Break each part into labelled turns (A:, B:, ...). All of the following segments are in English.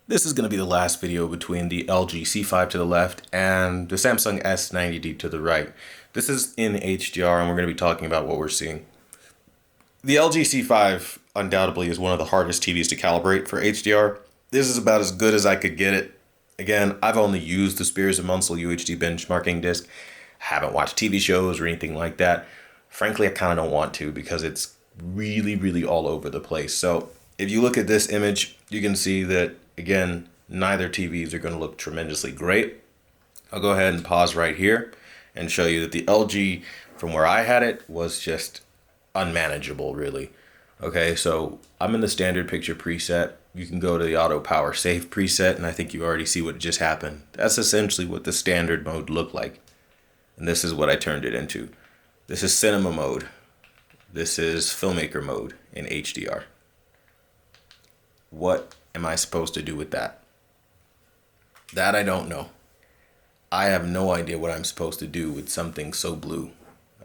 A: This is going to be the last video between the LG C5 to the left and the Samsung S90D to the right. This is in HDR and we're going to be talking about what we're seeing. The LG C5 undoubtedly is one of the hardest TVs to calibrate for HDR. This is about as good as I could get it. Again, I've only used the Spears and Munsell UHD benchmarking disc. Haven't watched TV shows or anything like that. Frankly, I kind of don't want to because it's really all over the place. So if you look at this image, you can see that, again, neither TVs are going to look tremendously great. I'll go ahead and pause right here and show you that the LG, from where I had it, was just unmanageable, really. Okay, so I'm in the standard picture preset. You can go to the auto power save preset, and I think you already see what just happened. That's essentially what the standard mode looked like. And this is what I turned it into. This is cinema mode. This is filmmaker mode in HDR. What am I supposed to do with that? That I don't know. I have no idea what I'm supposed to do with something so blue.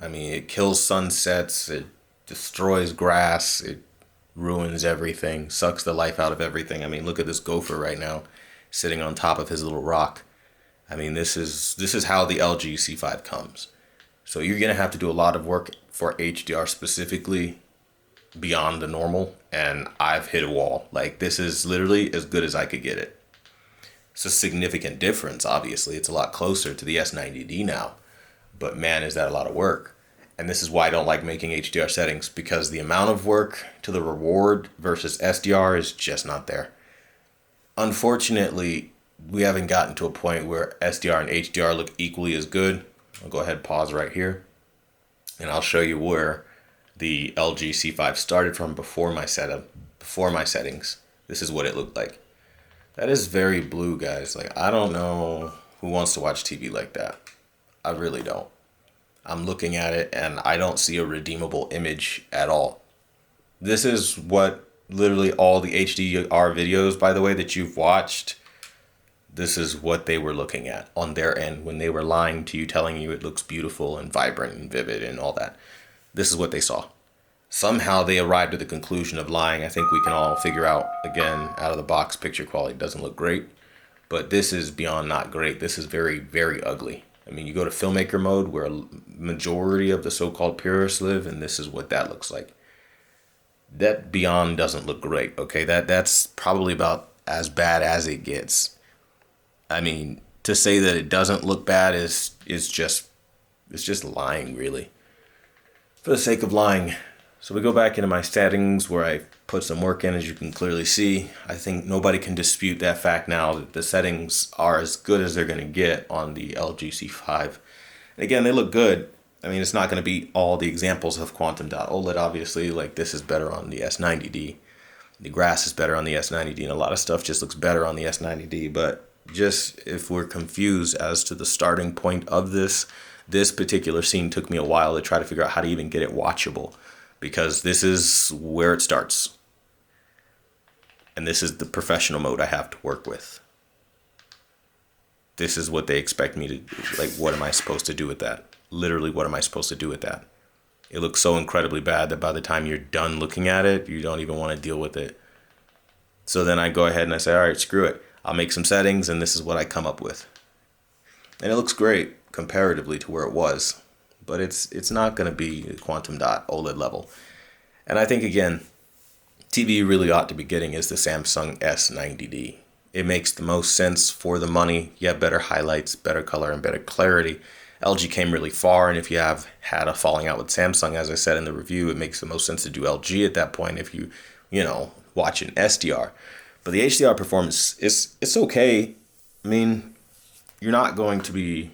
A: I mean, it kills sunsets, it destroys grass, it ruins everything, sucks the life out of everything. I mean, look at this gopher right now, sitting on top of his little rock. I mean, this is how the LG C5 comes. So you're gonna have to do a lot of work for HDR specifically beyond the normal, and I've hit a wall. Like, this is literally as good as I could get it. It's a significant difference, obviously. It's a lot closer to the S90D now, but man, is that a lot of work. And this is why I don't like making HDR settings, because the amount of work to the reward versus SDR is just not there. Unfortunately, we haven't gotten to a point where SDR and HDR look equally as good. I'll go ahead and pause right here, and I'll show you where the LG C5 started from before my setup, before my settings. This is what it looked like. That is very blue, guys. Like, I don't know who wants to watch TV like that. I really don't. I'm looking at it and I don't see a redeemable image at all. This is what literally all the HDR videos, by the way, that you've watched, this is what they were looking at on their end when they were lying to you, telling you it looks beautiful and vibrant and vivid and all that. This is what they saw. Somehow they arrived at the conclusion of lying. I think we can all figure out, again, out of the box, picture quality doesn't look great, but this is beyond not great. This is very ugly. I mean, you go to filmmaker mode where a majority of the so-called purists live, and this is what that looks like. That beyond doesn't look great, okay? That's probably about as bad as it gets. I mean, to say that it doesn't look bad is just lying, really, for the sake of lying. So we go back into my settings where I put some work in, as you can clearly see. I think nobody can dispute that fact now that the settings are as good as they're going to get on the LG C5. And again, they look good. I mean, it's not going to be all the examples of quantum dot OLED, obviously. Like, this is better on the S90D. The grass is better on the S90D, and a lot of stuff just looks better on the S90D. But just if we're confused as to the starting point of this particular scene took me a while to try to figure out how to even get it watchable, because this is where it starts. And this is the professional mode I have to work with. This is what they expect me to, like, what am I supposed to do with that? Literally, what am I supposed to do with that? It looks so incredibly bad that by the time you're done looking at it, you don't even want to deal with it. So then I go ahead and I say, all right, screw it. I'll make some settings, and this is what I come up with. And it looks great comparatively to where it was, but it's not going to be a quantum dot OLED level. And I think, again, TV you really ought to be getting is the Samsung S90D. It makes the most sense for the money. You have better highlights, better color, and better clarity. LG came really far, and if you have had a falling out with Samsung, as I said in the review, it makes the most sense to do LG at that point if you watch an SDR. But the HDR performance, it's okay. I mean, you're not going to be,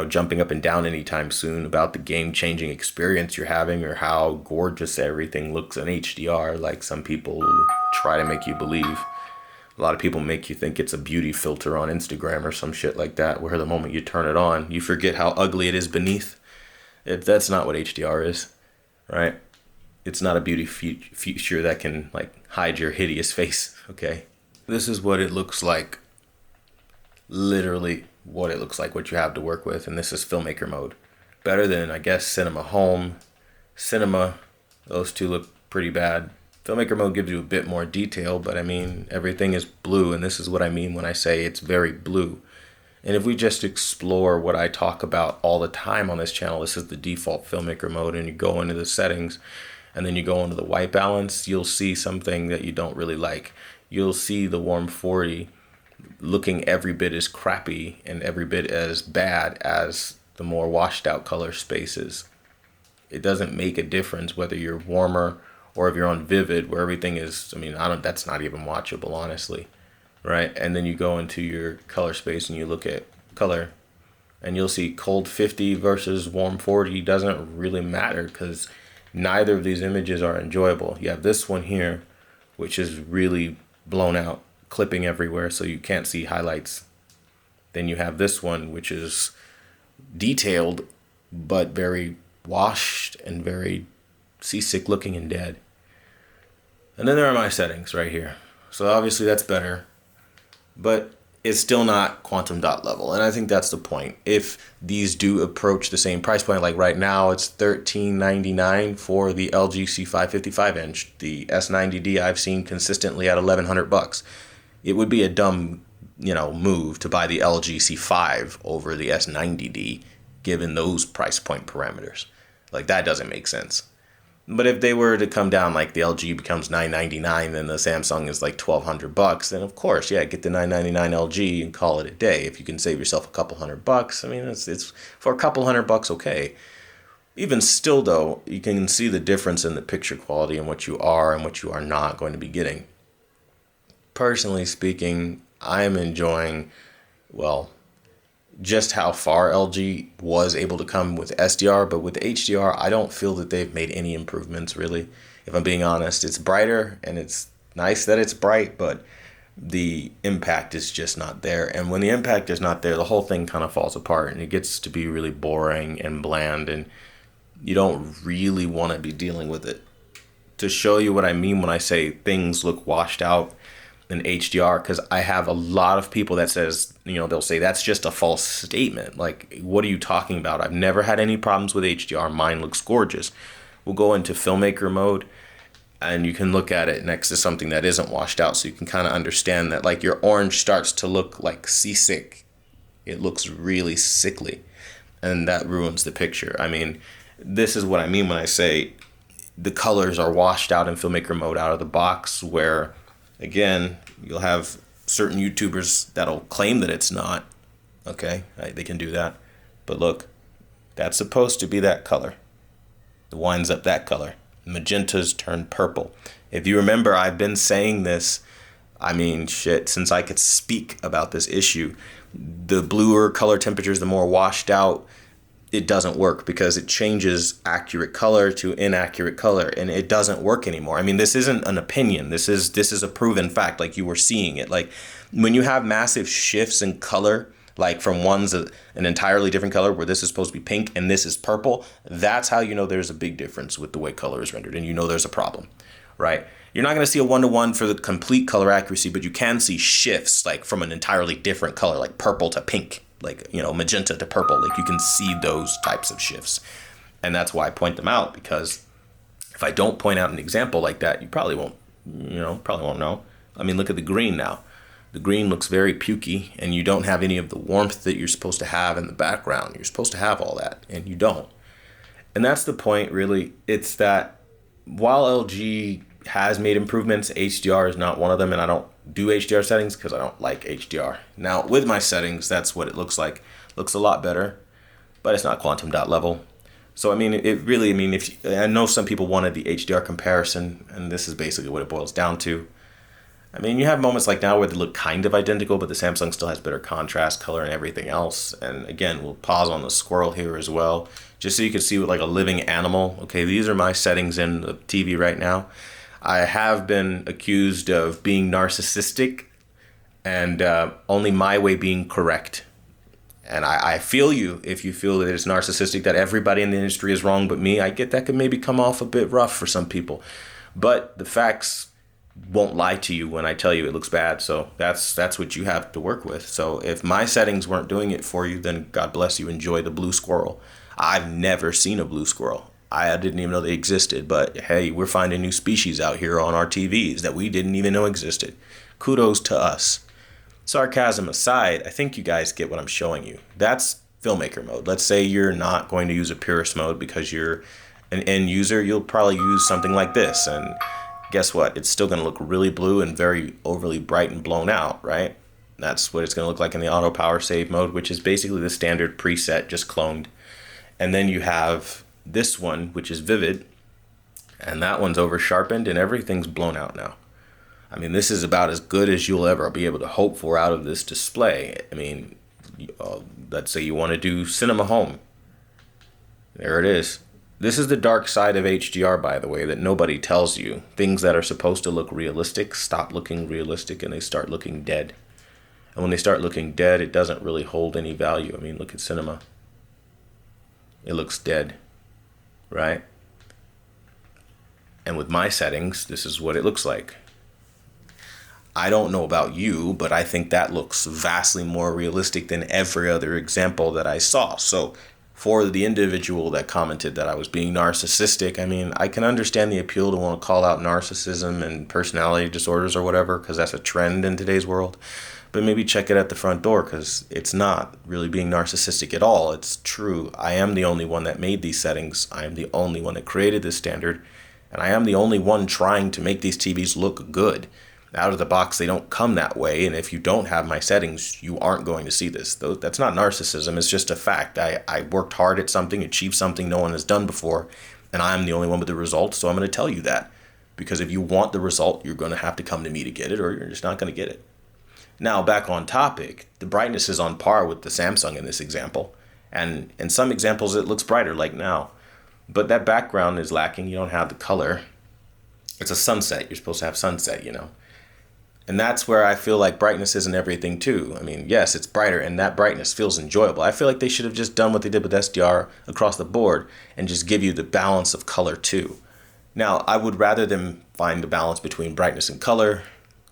A: jumping up and down anytime soon about the game-changing experience you're having or how gorgeous everything looks in HDR, like some people try to make you believe. A lot of people make you think it's a beauty filter on Instagram or some shit like that, where the moment you turn it on, you forget how ugly it is beneath. That's not what HDR is, right? It's not a beauty feature that can, like, hide your hideous face, okay? This is what it looks like. Literally what it looks like, what you have to work with, and this is filmmaker mode. Better than, I guess, cinema home. Cinema, those two look pretty bad. Filmmaker mode gives you a bit more detail, but I mean, everything is blue, and this is what I mean when I say it's very blue. And if we just explore what I talk about all the time on this channel, this is the default Filmmaker mode, and you go into the settings, and then you go into the white balance, you'll see something that you don't really like. You'll see the warm 40 looking every bit as crappy and every bit as bad as the more washed out color spaces. It doesn't make a difference whether you're warmer or if you're on vivid, where everything is, I mean, that's not even watchable, honestly, right? And then you go into your color space and you look at color, and you'll see cold 50 versus warm 40 doesn't really matter, because neither of these images are enjoyable. You have this one here, which is really blown out, clipping everywhere, so you can't see highlights. Then you have this one, which is detailed, but very washed and very seasick looking and dead. And then there are my settings right here. So obviously that's better, but it's still not quantum dot level. And I think that's the point. If these do approach the same price point, like right now it's $13.99 for the LG C5 55-inch. The S90D I've seen consistently at $1,100. It would be a dumb, move to buy the LG C5 over the S90D, given those price point parameters. Like, that doesn't make sense. But if they were to come down, like the LG becomes $999, then the Samsung is like $1,200, then of course, yeah, get the $999 LG and call it a day. If you can save yourself a couple $100, I mean, it's for a couple $100, okay. Even still, though, you can see the difference in the picture quality and what you are and what you are not going to be getting. Personally speaking, I'm enjoying, just how far LG was able to come with SDR, but with HDR, I don't feel that they've made any improvements, really. If I'm being honest, it's brighter, and it's nice that it's bright, but the impact is just not there. And when the impact is not there, the whole thing kind of falls apart, and it gets to be really boring and bland, and you don't really want to be dealing with it. To show you what I mean when I say things look washed out in HDR, because I have a lot of people that says, they'll say that's just a false statement. Like, what are you talking about? I've never had any problems with HDR. Mine looks gorgeous. We'll go into Filmmaker mode, and you can look at it next to something that isn't washed out, so you can kind of understand that, like, your orange starts to look like seasick. It looks really sickly, and that ruins the picture. I mean, this is what I mean when I say the colors are washed out in Filmmaker mode out of the box, where again, you'll have certain YouTubers that'll claim that it's not. Okay, they can do that. But look, that's supposed to be that color. It winds up that color. Magentas turn purple. If you remember, I've been saying this, since I could speak about this issue. The bluer color temperatures, the more washed out, it doesn't work, because it changes accurate color to inaccurate color, and it doesn't work anymore. I mean, this isn't an opinion. This is a proven fact. Like, you were seeing it. Like, when you have massive shifts in color, like from one's an entirely different color, where this is supposed to be pink and this is purple, that's how you know there's a big difference with the way color is rendered, and you know there's a problem, right? You're not going to see a one-to-one for the complete color accuracy, but you can see shifts, like from an entirely different color, like purple to pink, like, magenta to purple. Like, you can see those types of shifts. And that's why I point them out, because if I don't point out an example like that, you probably won't know. I mean, look at the green now. The green looks very pukey, and you don't have any of the warmth that you're supposed to have in the background. You're supposed to have all that, and you don't. And that's the point, really. It's that while LG has made improvements, HDR is not one of them, and I don't do HDR settings because I don't like HDR. Now, with my settings, that's what it looks like. Looks a lot better, but it's not quantum dot level. So, I know some people wanted the HDR comparison, and this is basically what it boils down to. I mean, you have moments like now where they look kind of identical, but the Samsung still has better contrast, color, and everything else. And again, we'll pause on the squirrel here as well, just so you can see what, like, a living animal. Okay, these are my settings in the TV right now. I have been accused of being narcissistic and only my way being correct. And I feel you if you feel that it's narcissistic, that everybody in the industry is wrong but me. I get that could maybe come off a bit rough for some people. But the facts won't lie to you when I tell you it looks bad. So that's what you have to work with. So if my settings weren't doing it for you, then God bless you. Enjoy the blue squirrel. I've never seen a blue squirrel. I didn't even know they existed, but hey, we're finding new species out here on our TVs that we didn't even know existed. Kudos to us. Sarcasm aside, I think you guys get what I'm showing you. That's filmmaker mode. Let's say you're not going to use a purist mode because you're an end user. You'll probably use something like this, and guess what? It's still going to look really blue and very overly bright and blown out, right? That's what it's going to look like in the auto power save mode, which is basically the standard preset just cloned. And then you have this one, which is vivid, and that one's over sharpened and everything's blown out now. I mean, this is about as good as you'll ever be able to hope for out of this display. I mean, let's say you want to do cinema home. There it is. This is the dark side of HDR, by the way, that nobody tells you. Things that are supposed to look realistic stop looking realistic and they start looking dead. And when they start looking dead, it doesn't really hold any value. I mean, look at cinema. It looks dead, right? And with my settings, this is what it looks like. I don't know about you, but I think that looks vastly more realistic than every other example that I saw. So for the individual that commented that I was being narcissistic, I mean, I can understand the appeal to want to call out narcissism and personality disorders or whatever, because that's a trend in today's world. But maybe check it at the front door, because it's not really being narcissistic at all. It's true. I am the only one that made these settings. I am the only one that created this standard. And I am the only one trying to make these TVs look good. Out of the box, they don't come that way, and if you don't have my settings, you aren't going to see this. That's not narcissism, it's just a fact. I worked hard at something, achieved something no one has done before, and I'm the only one with the result, so I'm going to tell you that. Because if you want the result, you're going to have to come to me to get it, or you're just not going to get it. Now, back on topic, the brightness is on par with the Samsung in this example, and in some examples it looks brighter, like now. But that background is lacking, you don't have the color. It's a sunset, you're supposed to have sunset, you know. And that's where I feel like brightness isn't everything too. I mean, yes, it's brighter and that brightness feels enjoyable. I feel like they should have just done what they did with SDR across the board and just give you the balance of color too. Now, I would rather them find the balance between brightness and color.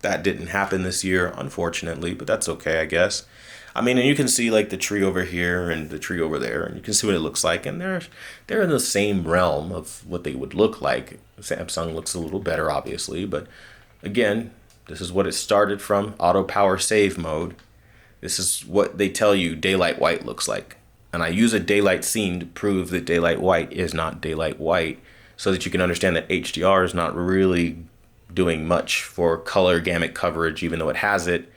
A: That didn't happen this year, unfortunately, but that's okay, I guess. I mean, and you can see like the tree over here and the tree over there, and you can see what it looks like, and they're in the same realm of what they would look like. Samsung looks a little better, obviously, but again, this is what it started from, auto power save mode. This is what they tell you daylight white looks like. And I use a daylight scene to prove that daylight white is not daylight white, so that you can understand that HDR is not really doing much for color gamut coverage, even though it has it,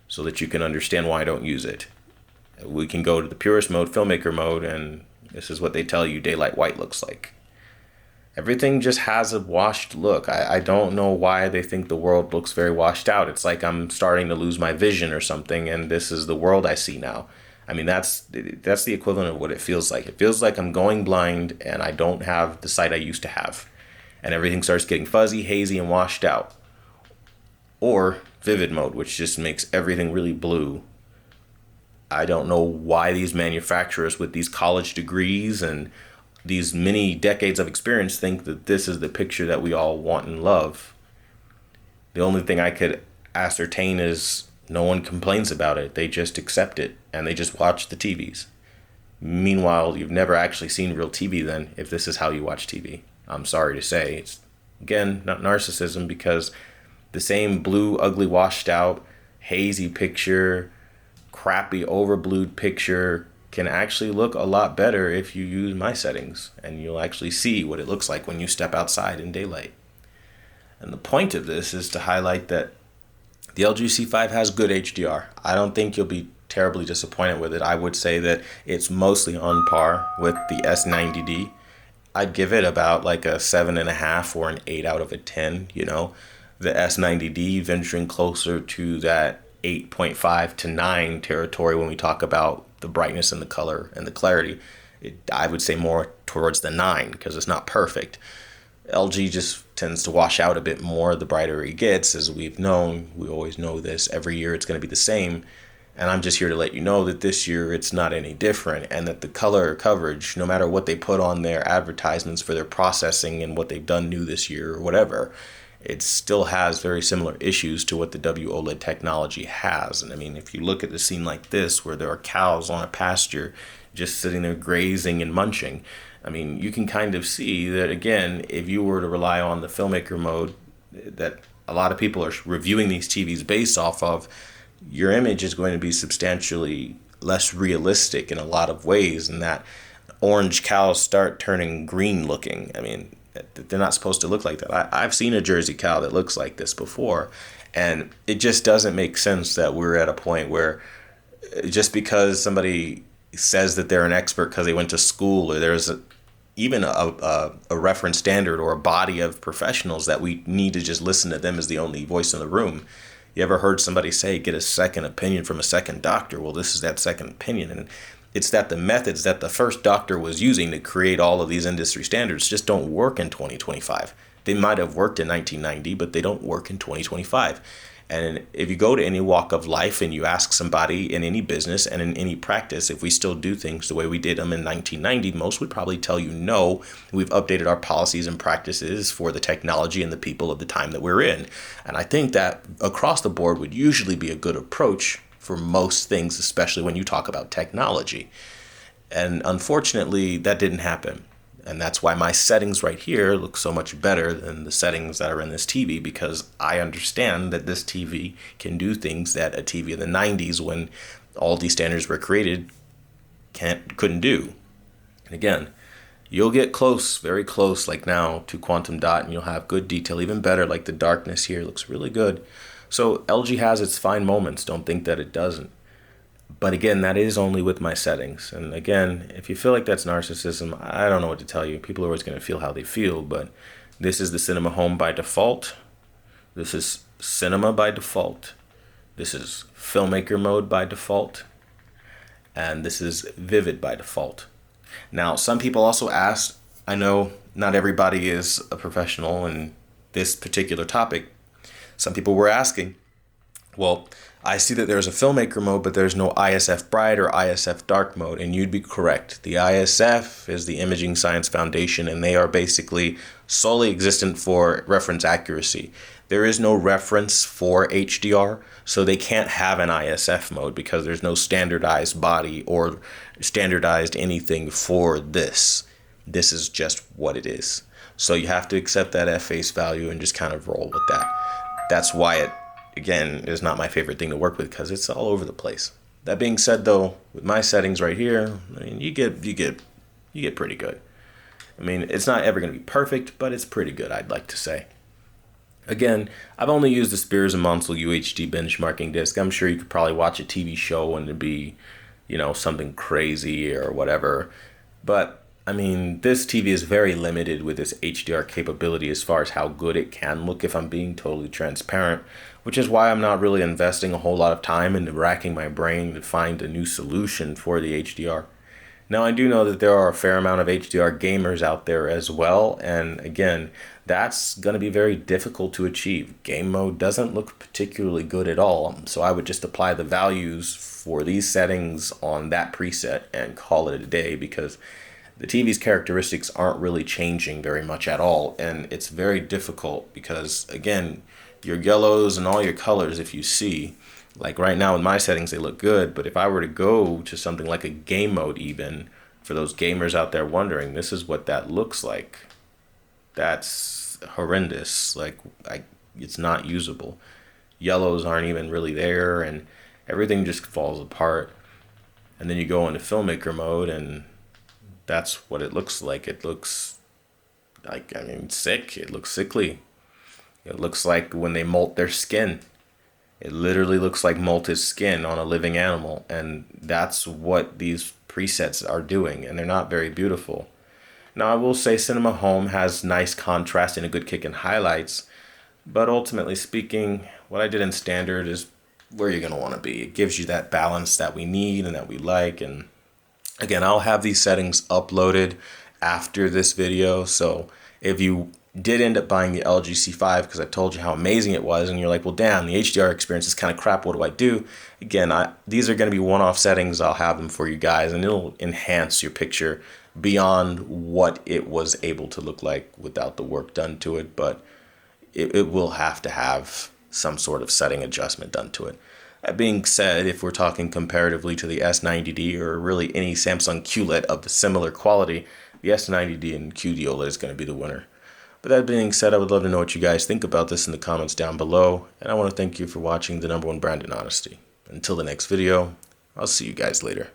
A: so that you can understand why I don't use it. We can go to the purist mode, filmmaker mode, and this is what they tell you daylight white looks like. Everything just has a washed look. I don't know why they think the world looks very washed out. It's like I'm starting to lose my vision or something, and this is the world I see now. I mean, that's the equivalent of what it feels like. It feels like I'm going blind and I don't have the sight I used to have. And everything starts getting fuzzy, hazy, and washed out. Or vivid mode, which just makes everything really blue. I don't know why these manufacturers with these college degrees and these many decades of experience think that this is the picture that we all want and love. The only thing I could ascertain is no one complains about it. They just accept it and they just watch the TVs. Meanwhile, you've never actually seen real TV then, if this is how you watch TV. I'm sorry to say. It's, again, not narcissism, because the same blue, ugly, washed out, hazy picture, crappy, overblued picture can actually look a lot better if you use my settings, and you'll actually see what it looks like when you step outside in daylight. And the point of this is to highlight that the LG C5 has good HDR. I don't think you'll be terribly disappointed with it. I would say that it's mostly on par with the S90D. I'd give it about like a 7.5 or an 8 out of a 10, you know. The S90D venturing closer to that 8.5 to 9 territory when we talk about the brightness and the color and the clarity. I would say more towards the 9 because it's not perfect. LG just tends to wash out a bit more the brighter it gets, as we've known. We always know this. Every year it's going to be the same. And I'm just here to let you know that this year it's not any different, and that the color coverage, no matter what they put on their advertisements for their processing and what they've done new this year or whatever, it still has very similar issues to what the WOLED technology has. And I mean, if you look at a scene like this where there are cows on a pasture just sitting there grazing and munching, I mean, you can kind of see that, again, if you were to rely on the filmmaker mode that a lot of people are reviewing these TVs based off of, your image is going to be substantially less realistic in a lot of ways, and that orange cows start turning green looking. I mean, they're not supposed to look like that. I've seen a Jersey cow that looks like this before, and it just doesn't make sense that we're at a point where just because somebody says that they're an expert because they went to school, or there's even a reference standard or a body of professionals, that we need to just listen to them as the only voice in the room. You ever heard somebody say, get a second opinion from a second doctor? Well, this is that second opinion. And it's that the methods that the first doctor was using to create all of these industry standards just don't work in 2025. They might have worked in 1990, but they don't work in 2025. And if you go to any walk of life and you ask somebody in any business and in any practice if we still do things the way we did them in 1990, most would probably tell you no. We've updated our policies and practices for the technology and the people of the time that we're in. And I think that across the board would usually be a good approach for most things, especially when you talk about technology. And unfortunately, that didn't happen. And that's why my settings right here look so much better than the settings that are in this TV, because I understand that this TV can do things that a TV in the 90s, when all these standards were created, couldn't do. And again, you'll get close, very close, like now, to quantum dot, and you'll have good detail, even better, like the darkness here looks really good. So LG has its fine moments. Don't think that it doesn't. But again, that is only with my settings. And again, if you feel like that's narcissism, I don't know what to tell you. People are always going to feel how they feel, but this is the Cinema Home by default. This is Cinema by default. This is Filmmaker mode by default. And this is Vivid by default. Now, some people also ask, I know not everybody is a professional in this particular topic. Some people were asking, well, I see that there's a filmmaker mode, but there's no ISF bright or ISF dark mode, and you'd be correct. The ISF is the Imaging Science Foundation, and they are basically solely existent for reference accuracy. There is no reference for HDR, so they can't have an ISF mode because there's no standardized body or standardized anything for this. This is just what it is. So you have to accept that at face value and just kind of roll with that. That's why it, again, is not my favorite thing to work with, because it's all over the place. That being said, though, with my settings right here, I mean, you get pretty good. I mean, it's not ever going to be perfect, but it's pretty good, I'd like to say. Again, I've only used the Spears and Monsell UHD benchmarking disc. I'm sure you could probably watch a TV show and it'd be, something crazy or whatever. But I mean, this TV is very limited with its HDR capability as far as how good it can look, if I'm being totally transparent, which is why I'm not really investing a whole lot of time into racking my brain to find a new solution for the HDR. Now, I do know that there are a fair amount of HDR gamers out there as well, and again, that's going to be very difficult to achieve. Game mode doesn't look particularly good at all, so I would just apply the values for these settings on that preset and call it a day, because the TV's characteristics aren't really changing very much at all, and it's very difficult because, again, your yellows and all your colors, if you see, like right now in my settings, they look good, but if I were to go to something like a game mode even, for those gamers out there wondering, this is what that looks like. That's horrendous. It's not usable. Yellows aren't even really there, and everything just falls apart. And then you go into Filmmaker mode, and that's what it looks like. It looks sick. It looks sickly. It looks like when they molt their skin. It literally looks like molted skin on a living animal. And that's what these presets are doing. And they're not very beautiful. Now, I will say Cinema Home has nice contrast and a good kick in highlights. But ultimately speaking, what I did in standard is where you're going to want to be. It gives you that balance that we need and that we like. And again, I'll have these settings uploaded after this video, so if you did end up buying the LG C5 because I told you how amazing it was, and you're like, well, damn, the HDR experience is kind of crap, what do I do? Again, these are going to be one-off settings. I'll have them for you guys, and it'll enhance your picture beyond what it was able to look like without the work done to it. But it will have to have some sort of setting adjustment done to it. That being said, if we're talking comparatively to the S90D or really any Samsung QLED of the similar quality, the S90D and QD OLED is going to be the winner. But that being said, I would love to know what you guys think about this in the comments down below, and I want to thank you for watching the #1 brand in honesty. Until the next video, I'll see you guys later.